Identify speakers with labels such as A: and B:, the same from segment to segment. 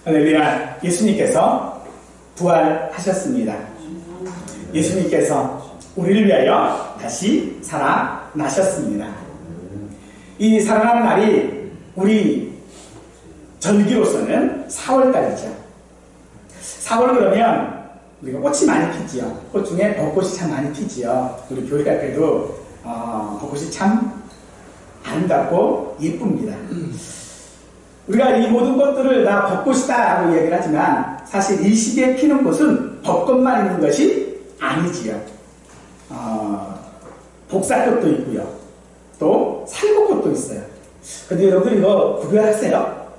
A: 할렐루야. 예수님께서 부활하셨습니다. 예수님께서 우리를 위하여 다시 살아나셨습니다. 이 살아나는 날이 우리 절기로서는 4월달이죠. 4월 그러면 우리가 꽃이 많이 피지요. 꽃 중에 벚꽃이 참 많이 피지요. 우리 교회 갈 때도 벚꽃이 참 아름답고 예쁩니다. 우리가 이 모든 것들을 다 벚꽃이다 라고 얘기를 하지만 사실 이 시기에 피는 꽃은 벚꽃만 있는 것이 아니지요. 복사꽃도 있고요. 또 살구꽃도 있어요. 근데 여러분들 이거 구별하세요?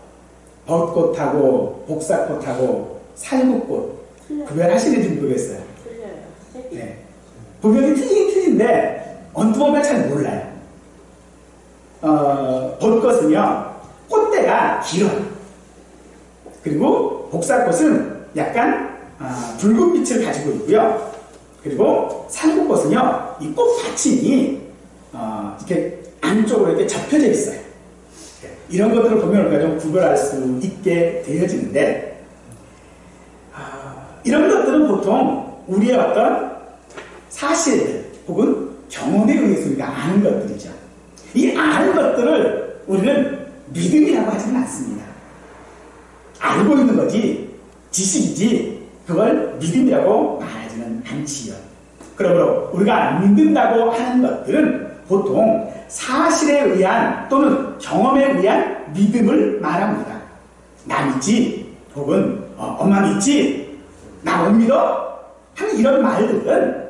A: 벚꽃하고 복사꽃하고 살구꽃 구별하시는지 모르겠어요. 네. 구별이 틀리긴 틀린데 언뜻 보면 잘 몰라요. 벚꽃은요 꽃대가 길어요. 그리고 복사꽃은 약간 붉은 빛을 가지고 있고요. 그리고 살구꽃은요 이 꽃 받침이 이렇게 안쪽으로 이렇게 접혀져 있어요. 이런 것들을 보면 우리가 좀 구별할 수 있게 되어지는데 이런 것들은 보통 우리의 어떤 사실들 혹은 경험에 의해서 우리가 아는 것들이죠. 이 아는 것들을 우리는 믿음이라고 하지는 않습니다. 알고 있는 거지 지식이지 그걸 믿음이라고 말하지는 않지요. 그러므로 우리가 믿는다고 하는 것들은 보통 사실에 의한 또는 경험에 의한 믿음을 말합니다. 나 믿지 혹은 엄마 믿지 나 못 믿어 하는 이런 말들은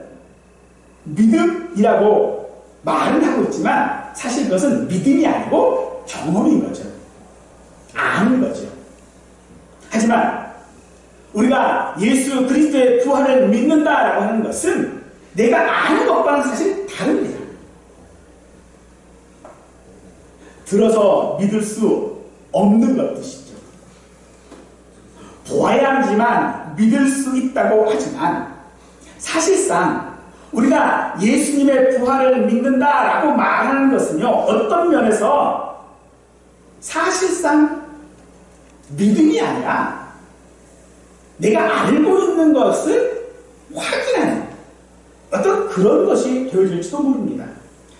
A: 믿음이라고 말은 하고 있지만 사실 그것은 믿음이 아니고 경험인 거죠. 아는 거죠. 하지만 우리가 예수 그리스도의 부활을 믿는다라고 하는 것은 내가 아는 것과는 사실 다릅니다. 들어서 믿을 수 없는 것이죠. 보아야 하지만 믿을 수 있다고 하지만 사실상 우리가 예수님의 부활을 믿는다라고 말하는 것은요 어떤 면에서 사실상 믿음이 아니라 내가 알고 있는 것을 확인하는 어떤 그런 것이 되어질지도 모릅니다.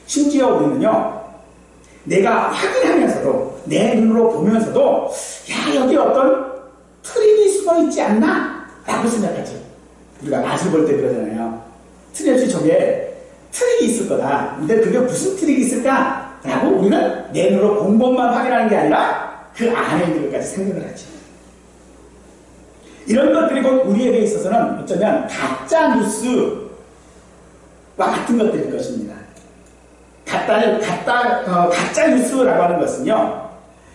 A: 심지어 우리는요 내가 확인하면서도 내 눈으로 보면서도 야 여기 어떤 트릭이 숨어있지 않나? 라고 생각하죠. 우리가 맛을 볼 때 그러잖아요. 틀렸지 저게 트릭이 있을 거다. 근데 그게 무슨 트릭이 있을까? 라고 우리는 내 눈으로 본 것만 확인하는 게 아니라 그 안에 있는 것까지 생각을 하죠. 이런 것들이 곧 우리에게 있어서는 어쩌면 가짜 뉴스와 같은 것들일 것입니다. 가짜 뉴스라고 하는 것은요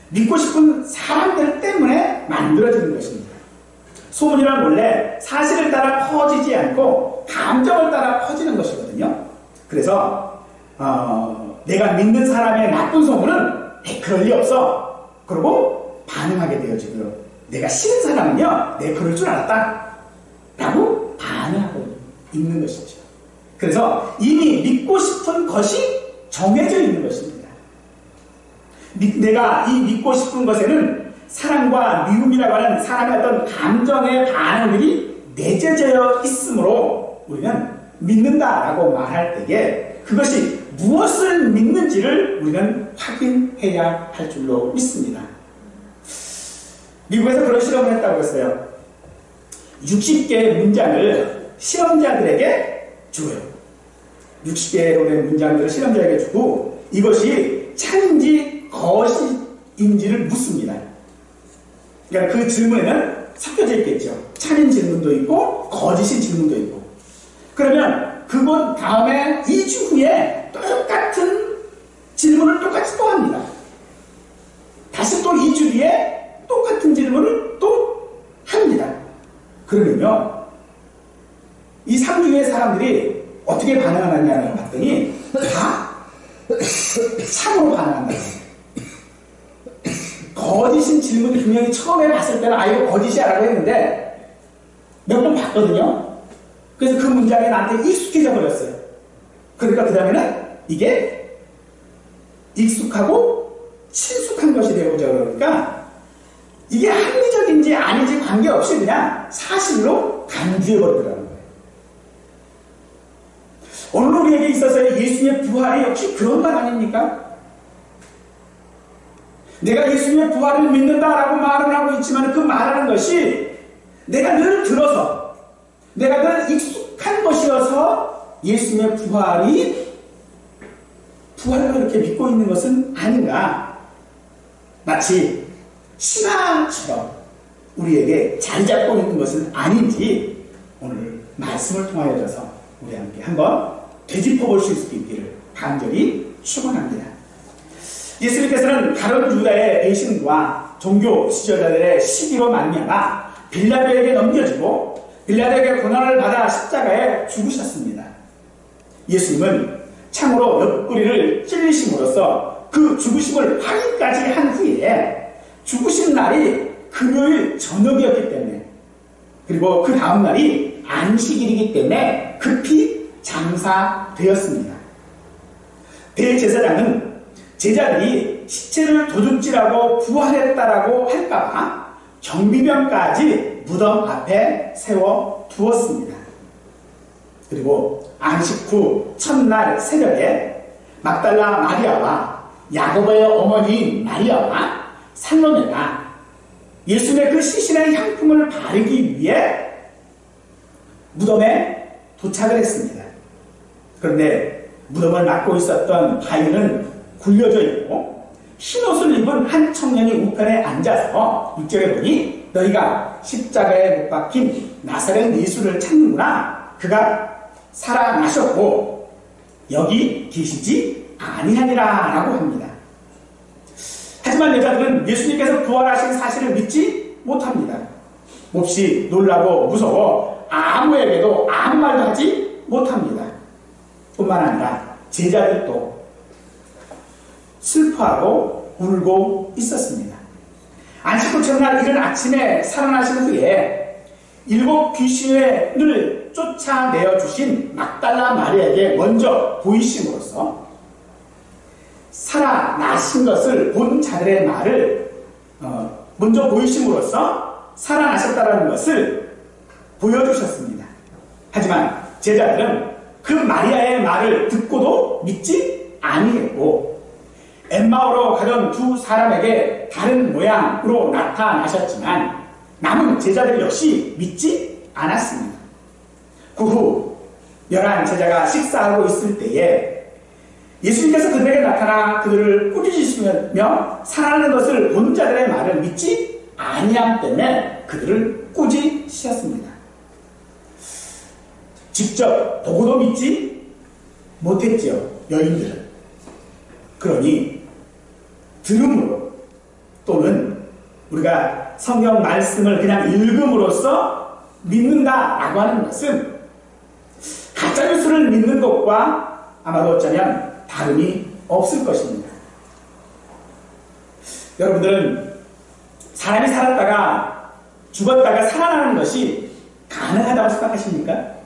A: 믿고 싶은 사람들 때문에 만들어지는 것입니다. 소문이란 원래 사실을 따라 퍼지지 않고 감정을 따라 퍼지는 것이거든요. 그래서 내가 믿는 사람의 나쁜 소문은 그럴 리 없어 그러고 반응하게 되어지고요. 내가 싫은 사람은요 내 그럴 줄 알았다 라고 반응하고 있는 것이죠. 그래서 이미 믿고 싶은 것이 정해져 있는 것입니다. 내가 이 믿고 싶은 것에는 사랑과 미움이라고 하는 사람의 어떤 감정의 반응들이 내재되어 있으므로 우리는 믿는다라고 말할 때에 그것이 무엇을 믿는지를 우리는 확인해야 할 줄로 믿습니다. 미국에서 그런 실험을 했다고 했어요. 60개의 문장을 실험자들에게 줘요. 60개로 된 문장들을 실험자에게 주고 이것이 참인지 거짓인지를 묻습니다. 그러니까 그 질문에는 섞여져 있겠죠. 참인 질문도 있고 거짓인 질문도 있고. 그러면 그것 다음에 2주 후에 똑같은 질문을 똑같이 또 합니다. 다시 또 2주 뒤에 똑같은 질문을 또 합니다. 그러면요 이 3주의 사람들이 어떻게 반응하느냐를 봤더니 다 참으로 반응한다. 거짓인 질문을 분명히 처음에 봤을 때는 이거 거짓이야 라고 했는데 몇 번 봤거든요. 그래서 그 문장이 나한테 익숙해져 버렸어요. 그러니까 그 다음에는 이게 익숙하고 친숙한 것이 되어보자 그러니까 이게 합리적인지 믿는지 아닌지 관계없이 그냥 사실로 간주해버리더라는 거예요. 오늘 우리에게 있어서의 예수님의 부활이 역시 그런 말 아닙니까? 내가 예수님의 부활을 믿는다라고 말을 하고 있지만 그 말하는 것이 내가 늘 들어서 내가 늘 익숙한 것이어서 예수님의 부활을 그렇게 믿고 있는 것은 아닌가. 마치 신앙처럼 우리에게 자리 잡고 있는 것은 아닌지 오늘 말씀을 통하여서 우리 함께 한번 되짚어볼 수 있기를 간절히 축원합니다. 예수님께서는 가룟 유다의 배신과 종교 지도자들의 시기로 말미암아 빌라도에게 넘겨지고 빌라도에게 고난을 받아 십자가에 죽으셨습니다. 예수님은 창으로 옆구리를 찔리심으로써 그 죽으심을 확인까지 한 후에 죽으신 날이 금요일 저녁이었기 때문에 그리고 그 다음 날이 안식일이기 때문에 급히 장사되었습니다. 대제사장은 제자들이 시체를 도둑질하고 부활했다라고 할까봐 경비병까지 무덤 앞에 세워두었습니다. 그리고 안식 후 첫날 새벽에 막달라 마리아와 야고보의 어머니인 마리아와 살로메가 예수님의 그 시신의 향품을 바르기 위해 무덤에 도착을 했습니다. 그런데 무덤을 맡고 있었던 바위는 굴려져 있고 흰옷을 입은 한 청년이 우편에 앉아서 6절에 보니 너희가 십자가에 못 박힌 나사렛 예수를 찾는구나. 그가 살아나셨고 여기 계시지 아니하니라 라고 합니다. 하지만 여자들은 예수님께서 부활하신 사실을 믿지 못합니다. 몹시 놀라고 무서워 아무에게도 아무 말도 하지 못합니다. 뿐만 아니라 제자들도 슬퍼하고 울고 있었습니다. 안식 후 첫날 이른 아침에 살아나신 후에 7 귀신을 쫓아내어 주신 막달라 마리아에게 먼저 보이심으로써 살아나신 것을 본 자들의 말을 먼저 보이심으로써 살아나셨다는 것을 보여주셨습니다. 하지만 제자들은 그 마리아의 말을 듣고도 믿지 아니했고 엠마오로 가던 두 사람에게 다른 모양으로 나타나셨지만 남은 제자들 역시 믿지 않았습니다. 그 후 11 제자가 식사하고 있을 때에 예수님께서 그들에게 나타나 그들을 꾸짖으시며 살아나는 것을 본 자들의 말을 믿지 아니함 때문에 그들을 꾸짖으셨습니다. 직접 보고도 믿지 못했지요, 여인들은. 그러니 들음으로 또는 우리가 성경 말씀을 그냥 읽음으로써 믿는다라고 하는 것은 가짜뉴스를 믿는 것과 아마도 어쩌면 다름이 없을 것입니다. 여러분들은 사람이 살았다가 죽었다가 살아나는 것이 가능하다고 생각하십니까?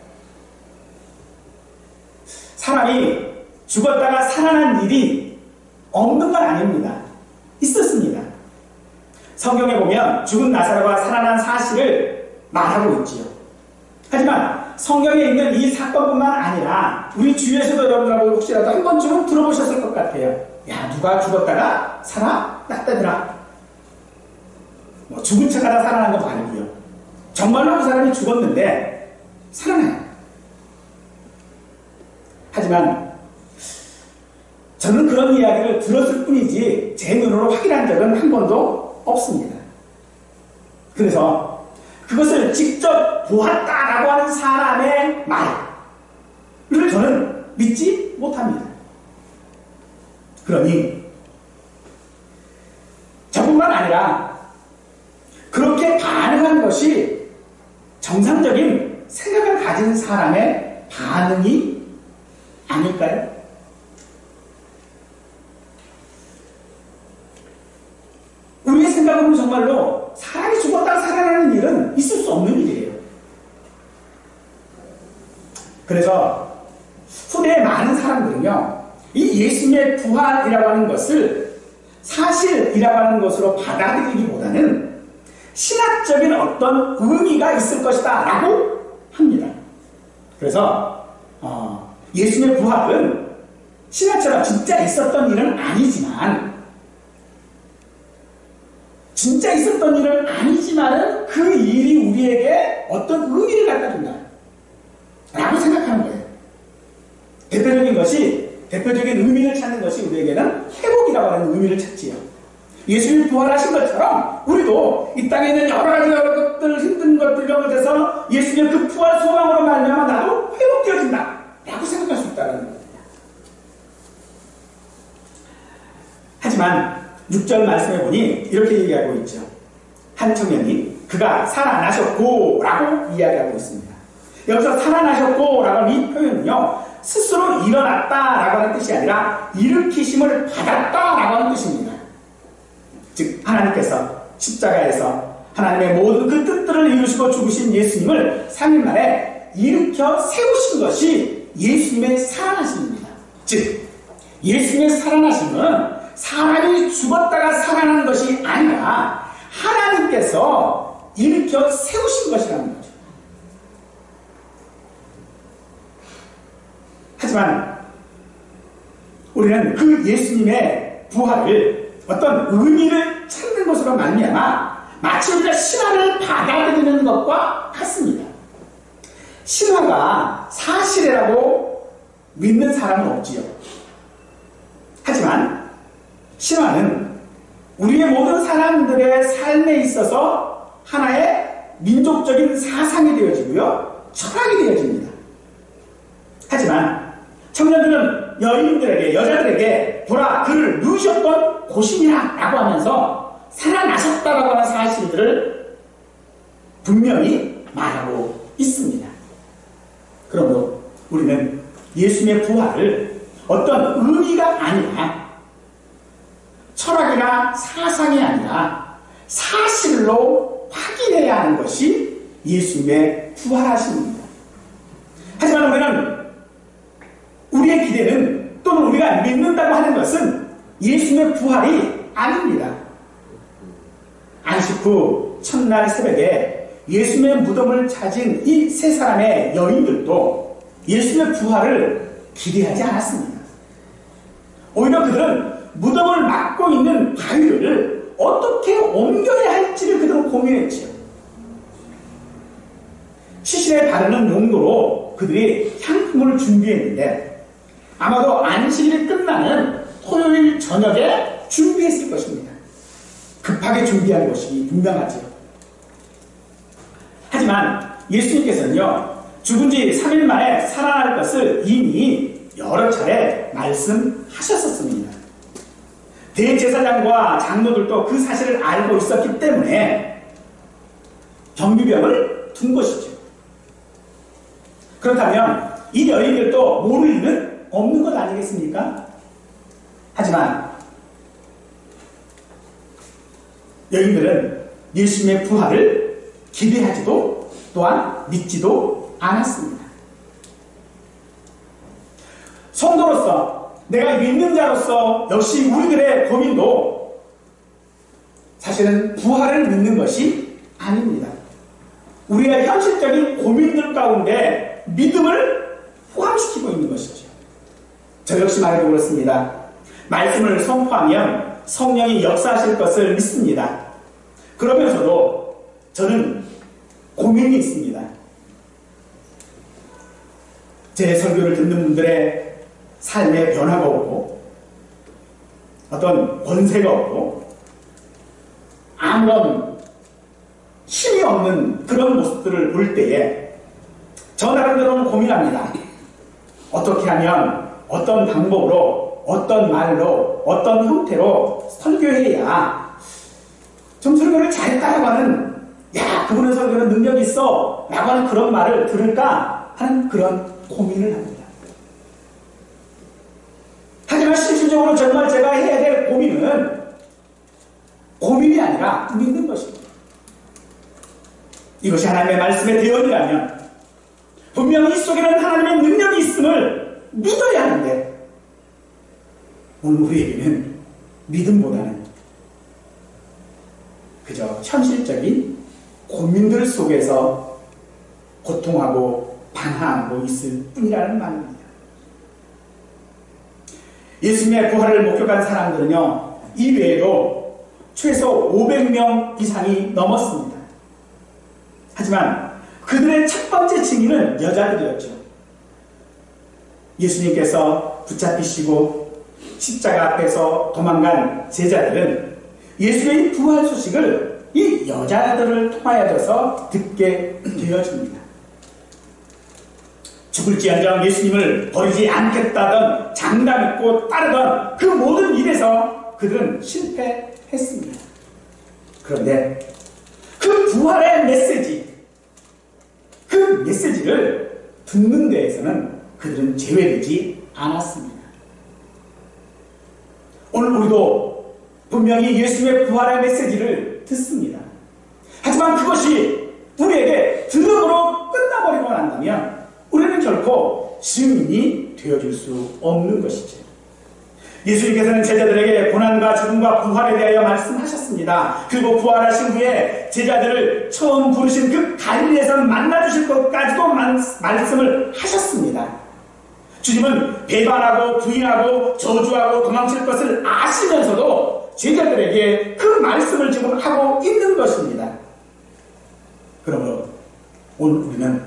A: 사람이 죽었다가 살아난 일이 없는 건 아닙니다. 있었습니다. 성경에 보면 죽은 나사로가 살아난 사실을 말하고 있지요. 하지만 성경에 있는 이 사건뿐만 아니라 우리 주위에서도 여러분들하고 혹시라도 한 번쯤은 들어보셨을 것 같아요. 야, 누가 죽었다가 살아났다더라. 뭐 죽은 척하다 살아난 것도 아니고요. 정말로 그 사람이 죽었는데 살아나요. 하지만 저는 그런 이야기를 들었을 뿐이지 제 눈으로 확인한 적은 한 번도 없습니다. 그래서 그것을 직접 보았다라고 하는 사람의 말을 저는 믿지 못합니다. 그러니 저뿐만 아니라 그렇게 반응한 것이 정상적인 생각을 가진 사람의 반응이 아닐까요? 우리의 생각으로는 정말로 사람이 죽었다가 살아나는 일은 있을 수 없는 일이에요. 그래서 후대의 많은 사람들은요, 이 예수님의 부활이라고 하는 것을 사실이라고 하는 것으로 받아들이기보다는 신학적인 어떤 의미가 있을 것이다 라고 합니다. 그래서 예수님의 부활은 신학처럼 진짜 있었던 일은 아니지만 그 일이 우리에게 어떤 의미를 갖다 준다 라고 생각하는 거예요. 대표적인 의미를 찾는 것이 우리에게는 회복이라고 하는 의미를 찾지요. 예수님이 부활하신 것처럼 우리도 이 땅에 있는 여러 가지 것들, 힘든 것들 이런 것에서 예수님의 그 부활 소망으로 말미암아 나도 회복되어진다 라고 생각할 수 있다는 겁니다. 하지만 6절 말씀해 보니 이렇게 얘기하고 있죠. 한 청년이 그가 살아나셨고 라고 이야기하고 있습니다. 여기서 살아나셨고 라고 하는 이 표현은요, 스스로 일어났다 라고 하는 뜻이 아니라 일으키심을 받았다 라고 하는 뜻입니다. 즉 하나님께서 십자가에서 하나님의 모든 그 뜻들을 이루시고 죽으신 예수님을 3일 만에 일으켜 세우신 것이 예수님의 살아나심입니다. 즉 예수님의 살아나심은 사람이 죽었다가 살아난 것이 아니라 하나님께서 일으켜 세우신 것이라는 거죠. 하지만 우리는 그 예수님의 부활을 어떤 의미를 찾는 것으로 말미암아 마치 우리가 신화를 받아들이는 것과 같습니다. 신화가 사실이라고 믿는 사람은 없지요. 하지만 신화는 우리의 모든 사람들의 삶에 있어서 하나의 민족적인 사상이 되어지고요, 철학이 되어집니다. 하지만 청년들은 여인들에게, 여자들에게 보라 그를 누우셨던 곳이니라 라고 하면서 살아나셨다라고 하는 사실들을 분명히 말하고 있습니다. 그러므로 우리는 예수님의 부활을 어떤 의미가 아니라 철학이나 사상이 아니라 사실로 확인해야 하는 것이 예수님의 부활하심입니다. 하지만 우리는 우리의 기대는 또는 우리가 믿는다고 하는 것은 예수님의 부활이 아닙니다. 안식 후 첫날 새벽에 예수님의 무덤을 찾은 이 세 사람의 여인들도 예수님의 부활을 기대하지 않았습니다. 오히려 그들은 무덤을 막고 있는 바위를 어떻게 옮겨야 할지를 그들은 고민했지요. 시신에 바르는 용도로 그들이 향품을 준비했는데 아마도 안식일이 끝나는 토요일 저녁에 준비했을 것입니다. 급하게 준비한 것이 분명하지요. 하지만 예수님께서는요, 죽은 지 3일 만에 살아날 것을 이미 여러 차례 말씀하셨었습니다. 대제사장과 장로들도 그 사실을 알고 있었기 때문에 경비병을 둔 것이죠. 그렇다면 이 여인들도 모를 일은 없는 것 아니겠습니까? 하지만 여인들은 예수님의 부활을 기대하지도 또한 믿지도 않았습니다. 성도로서, 내가 믿는 자로서 역시 우리들의 고민도 사실은 부활을 믿는 것이 아닙니다. 우리의 현실적인 고민들 가운데 믿음을 포함시키고 있는 것이죠. 저 역시 말해도 그렇습니다. 말씀을 선포하면 성령이 역사하실 것을 믿습니다. 그러면서도 저는 고민이 있습니다. 제 설교를 듣는 분들의 삶에 변화가 없고 어떤 권세가 없고 아무런 힘이 없는 그런 모습들을 볼 때에 저 나름대로는 고민합니다. 어떻게 하면, 어떤 방법으로, 어떤 말로, 어떤 형태로 설교해야 좀 설교를 잘했다고 하는, 야, 그분의 설교는 능력이 있어 라고 하는 그런 말을 들을까 하는 그런 고민을 합니다. 하지만 실질적으로 정말 제가 해야 될 고민은 고민이 아니라 믿는 것입니다. 이것이 하나님의 말씀의 대언이라면 분명히 이 속에는 하나님의 능력이 있음을 믿어야 하는데 오늘 우리에게는 믿음보다는 그저 현실적인 고민들 속에서 고통하고 방황하고 있을 뿐이라는 말입니다. 예수님의 부활을 목격한 사람들은요, 이 외에도 최소 500명 이상이 넘었습니다. 하지만 그들의 첫 번째 증인은 여자들이었죠. 예수님께서 붙잡히시고 십자가 앞에서 도망간 제자들은 예수의 부활 소식을 이 여자들을 통하여서 듣게 되어집니다. 죽을지언정 예수님을 버리지 않겠다던 장담 있고 따르던 그 모든 일에서 그들은 실패했습니다. 그런데 그 부활의 메시지, 그 메시지를 듣는 데에서는 그들은 제외되지 않았습니다. 오늘 우리도 분명히 예수님의 부활의 메시지를 듣습니다. 하지만 그것이 우리에게 들음으로 끝나버리고 난다면 우리는 결코 증인이 되어줄 수 없는 것이죠. 예수님께서는 제자들에게 고난과 죽음과 부활에 대하여 말씀하셨습니다. 그리고 부활하신 후에 제자들을 처음 부르신 그 갈릴리에서 만나주실 것까지도 말씀을 하셨습니다. 주님은 배반하고 부인하고 저주하고 도망칠 것을 아시면서도 제자들에게 그 말씀을 지금 하고 있는 것입니다. 그러므로 오늘 우리는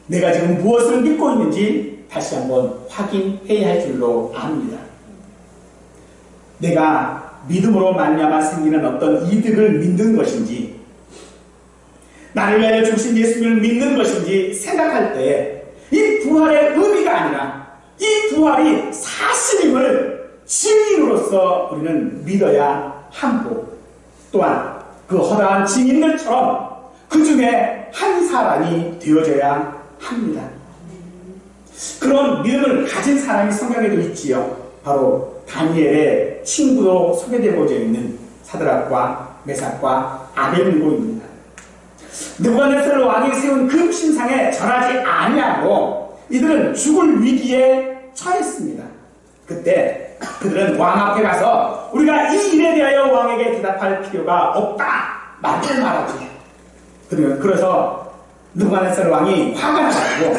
A: 내가 지금 무엇을 믿고 있는지 다시 한번 확인해야 할 줄로 압니다. 내가 믿음으로 말미암아 생기는 어떤 이득을 믿는 것인지, 나를 위하여 죽으신 예수님을 믿는 것인지 생각할 때 이 부활의 의미가 아니라 이 부활이 사실임을 증인으로서 우리는 믿어야 하고, 또한 그 허다한 증인들처럼 그 중에 한 사람이 되어져야 합니다. 그런 믿음을 가진 사람이 성경에도 있지요. 바로 다니엘의 친구로 소개되고자 있는 사드락과 메삭과 아벳느고입니다. 느부갓네살 왕이 세운 금신상에 절하지 아니하고 이들은 죽을 위기에 처했습니다. 그때 그들은 왕 앞에 가서 우리가 이 일에 대하여 왕에게 대답할 필요가 없다 말을 말하지. 그래서 느부갓네살 왕이 화가 나가지고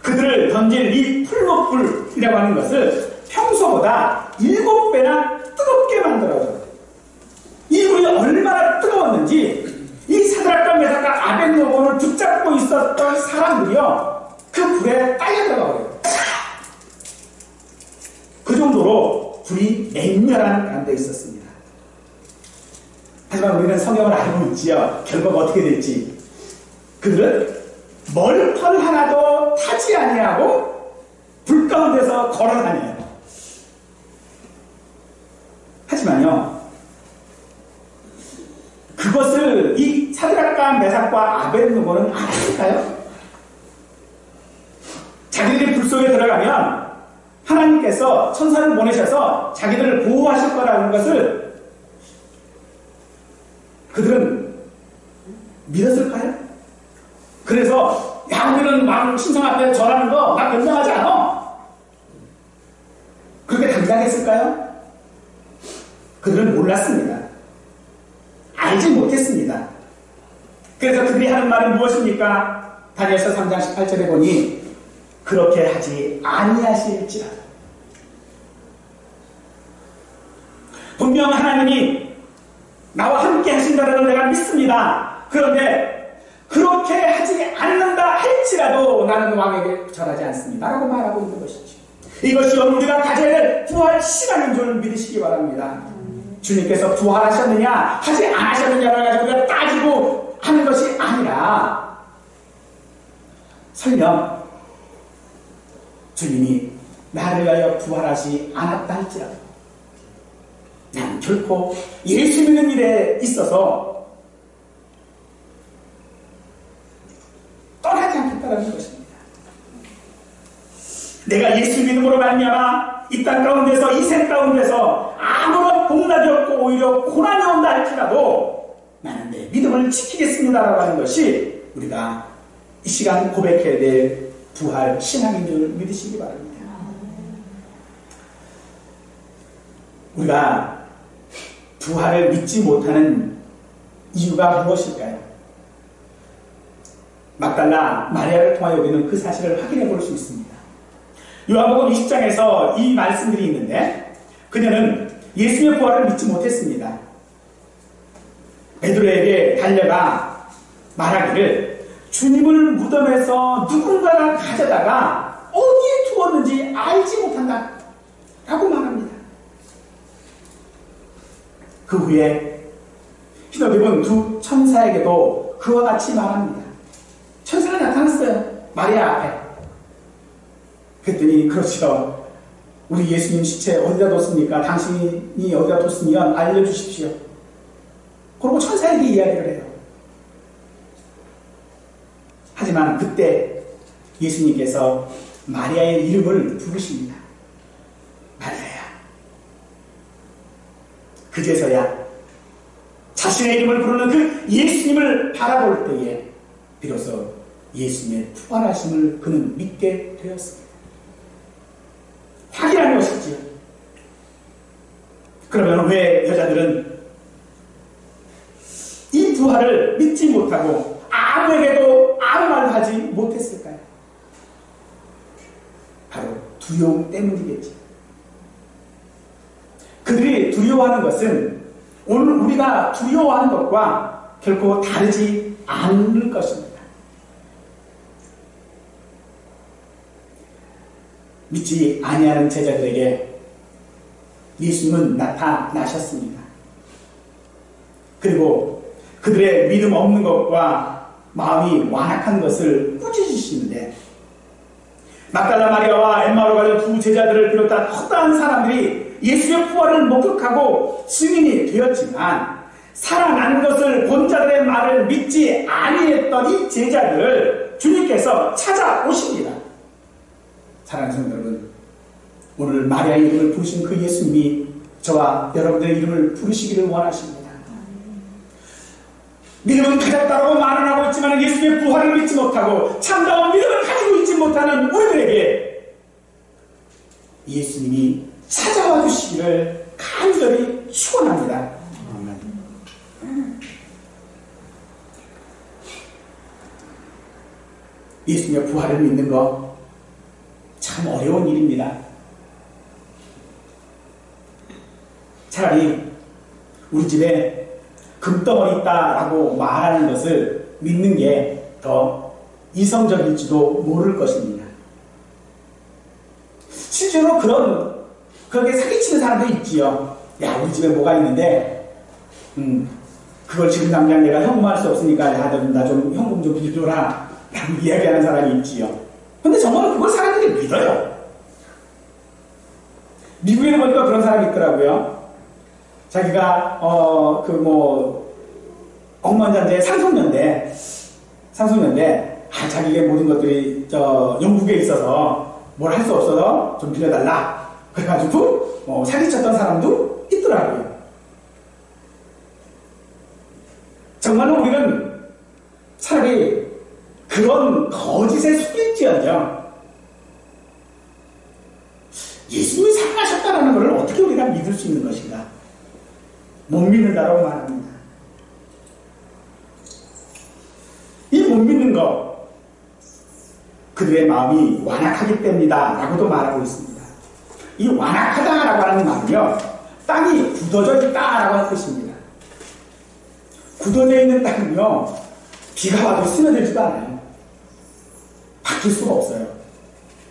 A: 그들을 던질 이 풀무불이라고 하는 것을 평소보다 7배나 뜨겁게 만들어줘요. 이 불이 얼마나 뜨거웠는지 이 사드락과 메삭과 아벳느고를 붙잡고 있었던 사람들이요, 그 불에 딸려 들어가요. 그 정도로 불이 맹렬한 가운데 있었습니다. 하지만 우리는 성경을 알고 있지요. 결과가 어떻게 될지. 그들은 머리털 하나도 타지 아니하고 불 가운데서 걸어다녀요. 하지만요, 그것을 이 사드락과 메삭과 아벳느고는 알았을까요? 자기들이 불 속에 들어가면 하나님께서 천사를 보내셔서 자기들을 보호하실 거라는 것을 그들은 믿었을까요? 그래서 야, 우리는 왕 신성 앞에 절하는 거 나 변명하지 않아. 그렇게 당당했을까요? 그들은 몰랐습니다. 알지 못했습니다. 그래서 그들이 하는 말은 무엇입니까? 다니엘서 3장 18절에 보니 그렇게 하지 아니하실지라도. 분명 하나님이 나와 함께 하신다는 걸 내가 믿습니다. 그런데 그렇게 하지 않는다 할지라도 나는 왕에게 절하지 않습니다 라고 말하고 있는 것이죠. 이것이 우리가 가져야 될 부활 시간인 줄 믿으시기 바랍니다. 주님께서 부활하셨느냐 하지 않으셨느냐를 가지고 우리가 따지고 하는 것이 아니라, 설령 주님이 나를 위하여 부활하지 않았다 할지라도 난 결코 예수 믿는 일에 있어서 떠나지 않겠다는 것입니다. 내가 예수 믿음으로 말미암아 이 땅 가운데서, 이 생 가운데서 아무런 복락이 없고 오히려 고난이 온다 할지라도 나는 내 믿음을 지키겠습니다라고 하는 것이 우리가 이 시간 고백해야 될 부활 신앙인 줄 믿으시기 바랍니다. 부활을 믿지 못하는 이유가 무엇일까요? 막달라 마리아를 통하여 우리는 그 사실을 확인해 볼 수 있습니다. 요한복음 20장에서 이 말씀들이 있는데 그녀는 예수님의 부활을 믿지 못했습니다. 베드로에게 달려가 말하기를 주님을 무덤에서 누군가가 가져다가 어디에 두었는지 알지 못한다 라고 말합니다. 그 후에 흰옷 입은 두 천사에게도 그와 같이 말합니다. 천사가 나타났어요. 마리아 앞에. 그랬더니 그렇죠. 우리 예수님 시체 어디다 뒀습니까? 당신이 어디다 뒀으면 알려주십시오. 그리고 천사에게 이야기를 해요. 하지만 그때 예수님께서 마리아의 이름을 부르십니다. 마리아야. 그제서야 자신의 이름을 부르는 그 예수님을 바라볼 때에 비로소 예수님의 부활하심을 그는 믿게 되었습니다. 확인한 것이지요. 그러면 왜 여자들은 이 부활을 믿지 못하고 아무에게도 아무 말도 하지 못했을까요? 바로 두려움 때문이겠지. 그들이 두려워하는 것은 오늘 우리가 두려워하는 것과 결코 다르지 않을 것입니다. 믿지 아니하는 제자들에게 예수님은 나타나셨습니다. 그리고 그들의 믿음 없는 것과 마음이 완악한 것을 꾸짖으시는데 막달라 마리아와 엠마오로 가는 두 제자들을 비롯한 허다한 사람들이 예수의 부활을 목격하고 증인이 되었지만 살아난 것을 본 자들의 말을 믿지 아니했던 이 제자들을 주님께서 찾아오십니다. 사랑하는 성도 여러분, 오늘 마리아의 이름을 부르신 그 예수님이 저와 여러분들의 이름을 부르시기를 원하십니다. 믿음은 가졌다고 말은 하고 있지만 예수님의 부활을 믿지 못하고 참다운 믿음을 가지고 있지 못하는 우리들에게 예수님이 찾아와 주시기를 간절히 축원합니다. 예수님의 부활을 믿는 거 참 어려운 일입니다. 차라리 우리 집에 금덩어리 있다라고 말하는 것을 믿는 게 더 이성적일지도 모를 것입니다. 실제로 그렇게 사기치는 사람도 있지요. 야, 우리 집에 뭐가 있는데, 그걸 지금 당장 내가 현금할 수 없으니까, 야, 나 좀 현금 좀 빌려줘라. 라고 이야기하는 사람이 있지요. 근데 정말 그걸 사람들이 믿어요. 미국에는 보니까 그런 사람이 있더라고요. 자기가, 억만장자의 상속년대, 자기의 모든 것들이, 영국에 있어서 뭘 할 수 없어서 좀 빌려달라. 그래가지고, 사기쳤던 사람도 있더라고요. 정말로 우리는 차라리 그런 거짓에 속일지언정 예수님이 살아나셨다는 것을 어떻게 우리가 믿을 수 있는 것인가? 못 믿는다라고 말합니다. 이 못 믿는 것, 그들의 마음이 완악하기 때문이다 라고도 말하고 있습니다. 이 완악하다라고 하는 말은요, 땅이 굳어져 있다라고 하는 뜻입니다. 굳어져 있는 땅은요, 비가 와도 스며들지도 않아요. 바뀔 수가 없어요.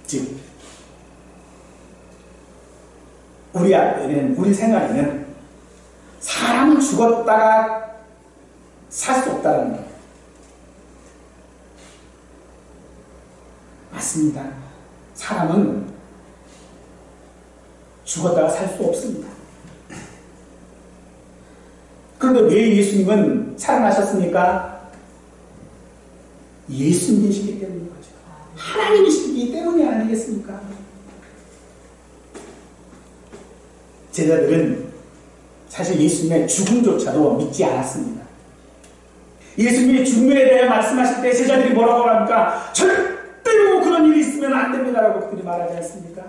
A: 즉, 우리 생활에는 사람은 죽었다가 살 수 없다는 거예요. 맞습니다. 사람은 죽었다가 살 수 없습니다. 그런데 왜 예수님은 살아나셨습니까? 예수님이시기 때문인 거죠. 하나님이시기 때문이 아니겠습니까? 제자들은 사실 예수님의 죽음조차도 믿지 않았습니다. 예수님이 죽음에 대해 말씀하실 때 제자들이 뭐라고 합니까? 절대로 그런 일이 있으면 안 됩니다라고 그들이 말하지 않습니까?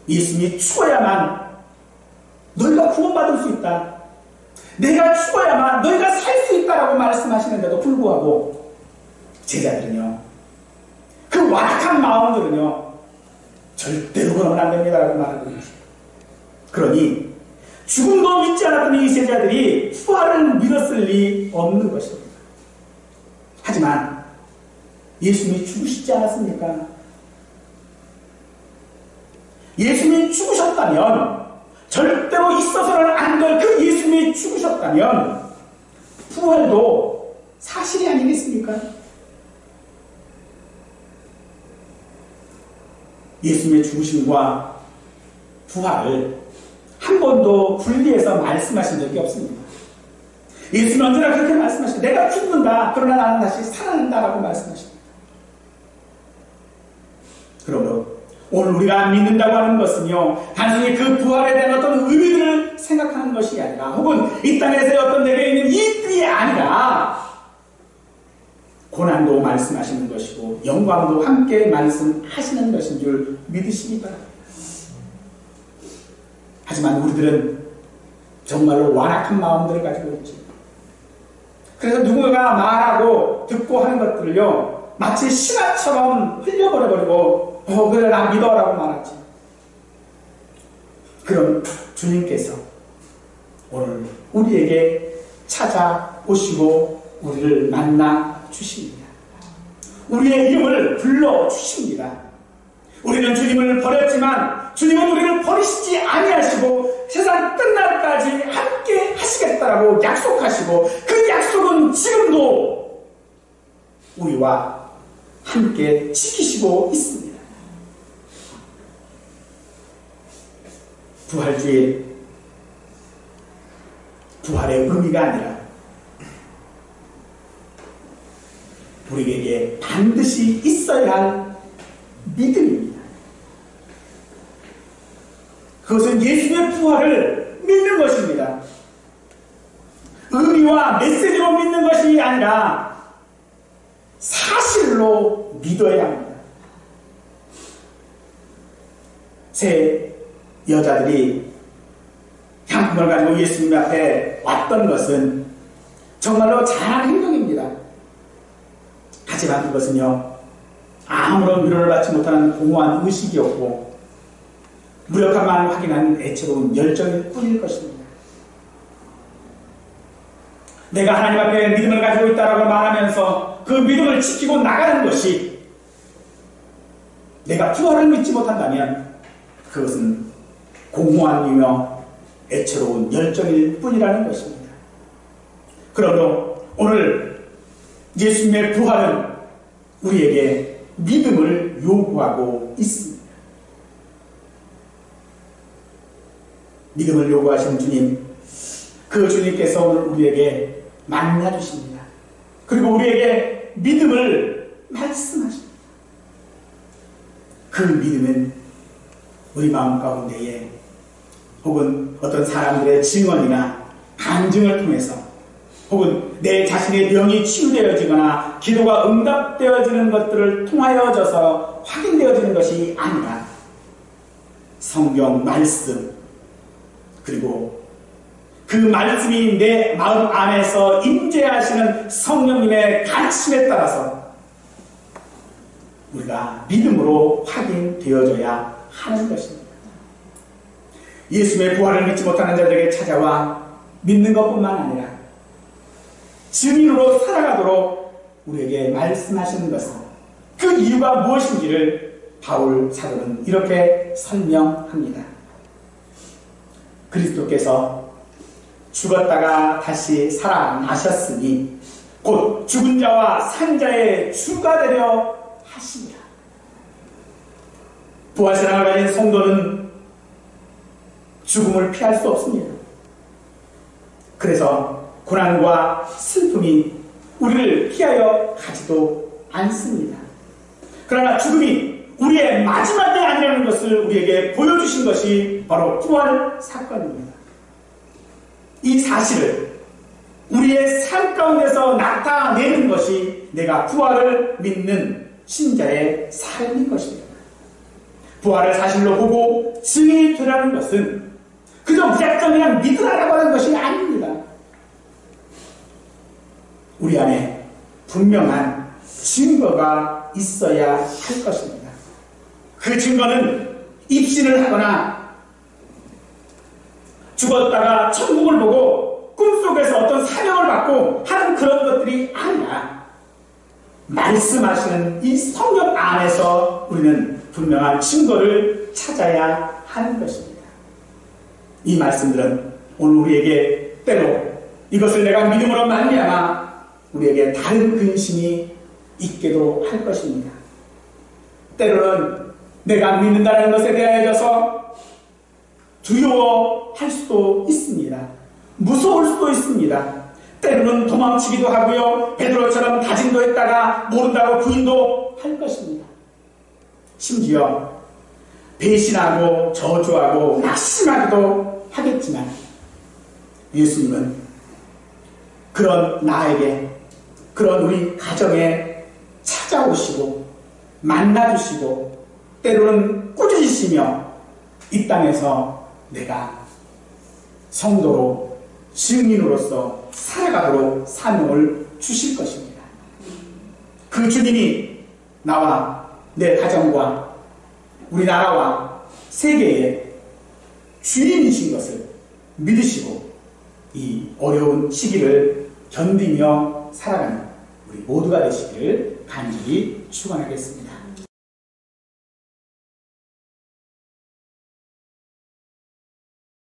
A: 예수님이 죽어야만 너희가 구원받을 수 있다. 내가 죽어야만 너희가 살 수 있다라고 말씀하시는데도 불구하고 제자들은요, 그 완악한 마음들은요, 절대로 그러면 안 됩니다라고 말하고 있습니다. 그러니 죽음도 믿지 않았던 이 제자들이 부활을 믿었을 리 없는 것입니다. 하지만 예수님이 죽으시지 않았습니까? 예수님이 죽으셨다면, 절대로 있어서는 안 될 그 예수님이 죽으셨다면 부활도 사실이 아니겠습니까? 예수님의 죽으심과 부활을 한 번도 분리해서 말씀하신 적이 없습니다. 예수님은 언제나 그렇게 말씀하십니다. 내가 죽는다, 그러나 나는 다시 살아난다라고 말씀하십니다. 그러므로 오늘 우리가 믿는다고 하는 것은요, 단순히 그 부활에 대한 어떤 의미들을 생각하는 것이 아니라, 혹은 이 땅에서의 어떤 내게 있는 이익들이 아니라, 고난도 말씀하시는 것이고 영광도 함께 말씀하시는 것인 줄 믿으시기 바랍니다. 하지만 우리들은 정말로 완악한 마음들을 가지고 있지. 그래서 누군가가 말하고 듣고 하는 것들을요, 마치 신화처럼 흘려버려버리고 그래 나 믿어라고 말하지. 그럼 주님께서 오늘 우리에게 찾아오시고 우리를 만나 주십니다. 우리의 이름을 불러 주십니다. 우리는 주님을 버렸지만 주님은 우리를 버리시지 아니하시고 세상 끝날까지 함께 하시겠다라고 약속하시고, 그 약속은 지금도 우리와 함께 지키시고 있습니다. 부활주일, 부활의 의미가 아니라 우리에게 반드시 있어야 할 믿음입니다. 그것은 예수의 부활을 믿는 것입니다. 의미와 메시지로 믿는 것이 아니라 사실로 믿어야 합니다. 세 여자들이 향품을 가지고 예수님 앞에 왔던 것은 정말로 잘한 행동입니다. 하지만 그것은요, 아무런 위로를 받지 못하는 공허한 의식이었고 무력함만 확인한 애처로운 열정일 뿐일 것입니다. 내가 하나님 앞에 믿음을 가지고 있다라고 말하면서 그 믿음을 지키고 나가는 것이, 내가 부활을 믿지 못한다면 그것은 공허한 이며 애처로운 열정일 뿐이라는 것입니다. 그러므로 오늘 예수님의 부활은 우리에게 믿음을 요구하고 있습니다. 믿음을 요구하신 주님, 그 주님께서 오늘 우리에게 만나 주십니다. 그리고 우리에게 믿음을 말씀하십니다. 그 믿음은 우리 마음 가운데에 혹은 어떤 사람들의 증언이나 간증을 통해서, 혹은 내 자신의 병이 치유되어지거나 기도가 응답되어지는 것들을 통하여져서 확인되어지는 것이 아니라 성경 말씀, 그리고 그 말씀이 내 마음 안에서 임재하시는 성령님의 가르침에 따라서 우리가 믿음으로 확인되어져야 하는 것입니다. 예수의 부활을 믿지 못하는 자들에게 찾아와 믿는 것뿐만 아니라 증인으로 살아가도록 우리에게 말씀하시는 것은, 그 이유가 무엇인지를 바울 사도는 이렇게 설명합니다. 그리스도께서 죽었다가 다시 살아나셨으니 곧 죽은 자와 산 자의 주가 되려 하시니라. 부활신앙을 가진 성도는 죽음을 피할 수 없습니다. 그래서 고난과 슬픔이 우리를 피하여 가지도 않습니다. 그러나 죽음이 우리의 마지막이 아니라는 것을 우리에게 보여주신 것이 바로 부활 사건입니다. 이 사실을 우리의 삶 가운데서 나타내는 것이 내가 부활을 믿는 신자의 삶인 것입니다. 부활을 사실로 보고 증인이 되라는 것은 그저 무작정 그냥 믿으라고 하는 것이 아닙니다. 우리 안에 분명한 증거가 있어야 할 것입니다. 그 증거는 입신을 하거나 죽었다가 천국을 보고 꿈속에서 어떤 사명을 받고 하는 그런 것들이 아니라 말씀하시는 이 성경 안에서 우리는 분명한 증거를 찾아야 하는 것입니다. 이 말씀들은 오늘 우리에게 때로 이것을 내가 믿음으로 말미암아 우리에게 다른 근심이 있게도 할 것입니다. 때로는 내가 믿는다는 것에 대하여서 두려워할 수도 있습니다. 무서울 수도 있습니다. 때로는 도망치기도 하고요. 베드로처럼 다짐도 했다가 모른다고 부인도 할 것입니다. 심지어 배신하고 저주하고 낙심하기도 하겠지만 예수님은 그런 나에게, 그런 우리 가정에 찾아오시고 만나주시고 때로는 꾸짖으시며 이 땅에서 내가 성도로 증인으로서 살아가도록 사명을 주실 것입니다. 그 주님이 나와 내 가정과 우리나라와 세계의 주인이신 것을 믿으시고 이 어려운 시기를 견디며 살아가는 우리 모두가 되시기를 간절히 축원하겠습니다.